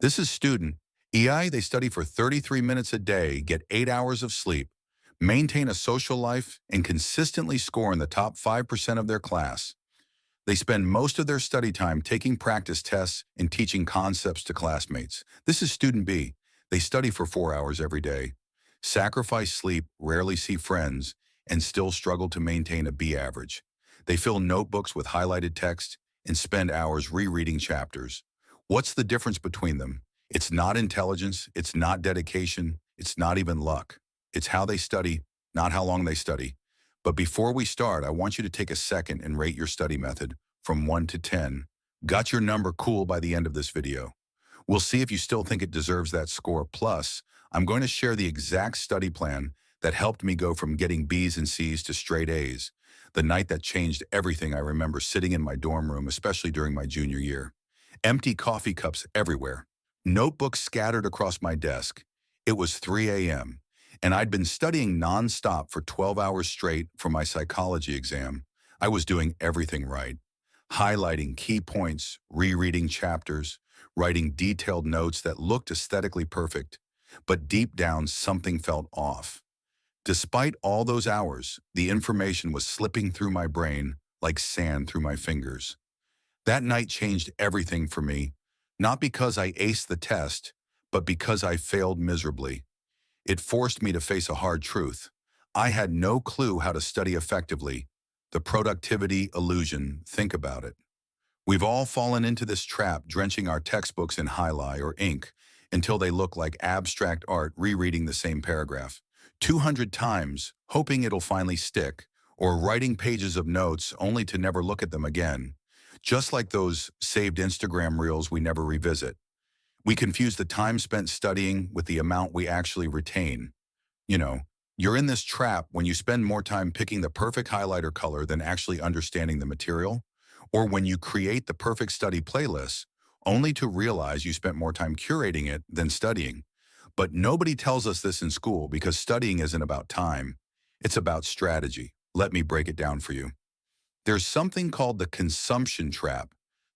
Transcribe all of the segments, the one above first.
This is student. EI, they study for 33 minutes a day, get 8 hours of sleep, maintain a social life, and consistently score in the top 5% of their class. They spend most of their study time taking practice tests and teaching concepts to classmates. This is student B. They study for 4 hours every day, sacrifice sleep, rarely see friends, and still struggle to maintain a B average. They fill notebooks with highlighted text and spend hours rereading chapters. What's the difference between them? It's not intelligence, it's not dedication, it's not even luck. It's how they study, not how long they study. But before we start, I want you to take a second and rate your study method from 1 to 10. Got your number cool by the end of this video. We'll see if you still think it deserves that score. Plus, I'm going to share the exact study plan that helped me go from getting B's and C's to straight A's. The night that changed everything. I remember sitting in my dorm room, especially during my junior year. Empty coffee cups everywhere. Notebooks scattered across my desk. It was 3 a.m. and I'd been studying nonstop for 12 hours straight for my psychology exam. I was doing everything right. Highlighting key points, rereading chapters, writing detailed notes that looked aesthetically perfect. But deep down, something felt off. Despite all those hours, the information was slipping through my brain like sand through my fingers. That night changed everything for me, not because I aced the test, but because I failed miserably. It forced me to face a hard truth. I had no clue how to study effectively. The productivity illusion, think about it. We've all fallen into this trap, drenching our textbooks in highlight or ink until they look like abstract art, rereading the same paragraph 200 times, hoping it'll finally stick, or writing pages of notes only to never look at them again. Just like those saved Instagram reels we never revisit. We confuse the time spent studying with the amount we actually retain. You know, you're in this trap when you spend more time picking the perfect highlighter color than actually understanding the material, or when you create the perfect study playlist, only to realize you spent more time curating it than studying. But nobody tells us this in school because studying isn't about time. It's about strategy. Let me break it down for you. There's something called the consumption trap,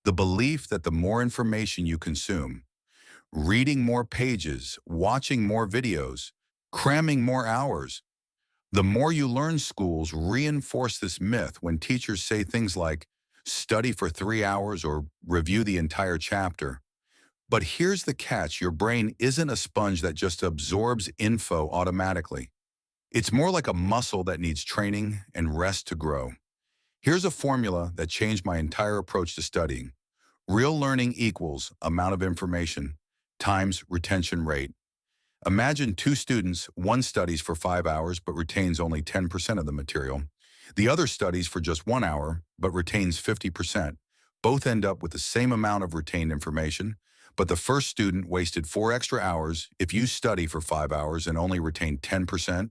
the belief that the more information you consume, reading more pages, watching more videos, cramming more hours, the more you learn. Schools reinforce this myth when teachers say things like, study for 3 hours or review the entire chapter. But here's the catch, your brain isn't a sponge that just absorbs info automatically. It's more like a muscle that needs training and rest to grow. Here's a formula that changed my entire approach to studying. Real learning equals amount of information times retention rate. Imagine two students, one studies for 5 hours but retains only 10% of the material. The other studies for just 1 hour but retains 50%. Both end up with the same amount of retained information, but the first student wasted 4 extra hours. If you study for 5 hours and only retain 10%,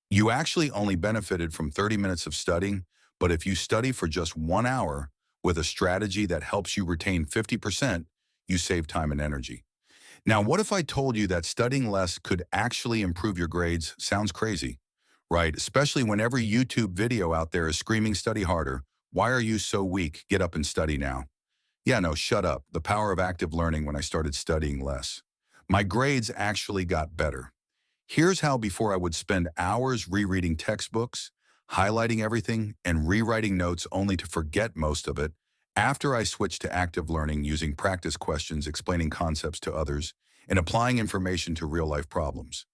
you actually only benefited from 30 minutes of studying, but if you study for just 1 hour with a strategy that helps you retain 50%, you save time and energy. Now, what if I told you that studying less could actually improve your grades? Sounds crazy, right? Especially when every YouTube video out there is screaming, study harder. Why are you so weak? Get up and study now. Yeah, no, shut up. The power of active learning when I started studying less. My grades actually got better. Here's how: before I would spend hours rereading textbooks, highlighting everything, and rewriting notes only to forget most of it. After I switched to active learning, using practice questions, explaining concepts to others, and applying information to real-life problems,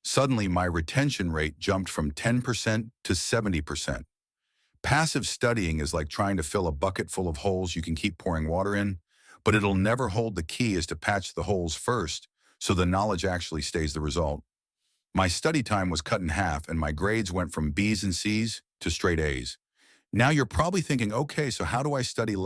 suddenly my retention rate jumped from 10% to 70%. Passive studying is like trying to fill a bucket full of holes you can keep pouring water in, but it'll never hold. The key is to patch the holes first so the knowledge actually stays the result. My study time was cut in half and my grades went from B's and C's to straight A's. Now you're probably thinking, okay, so how do I study less?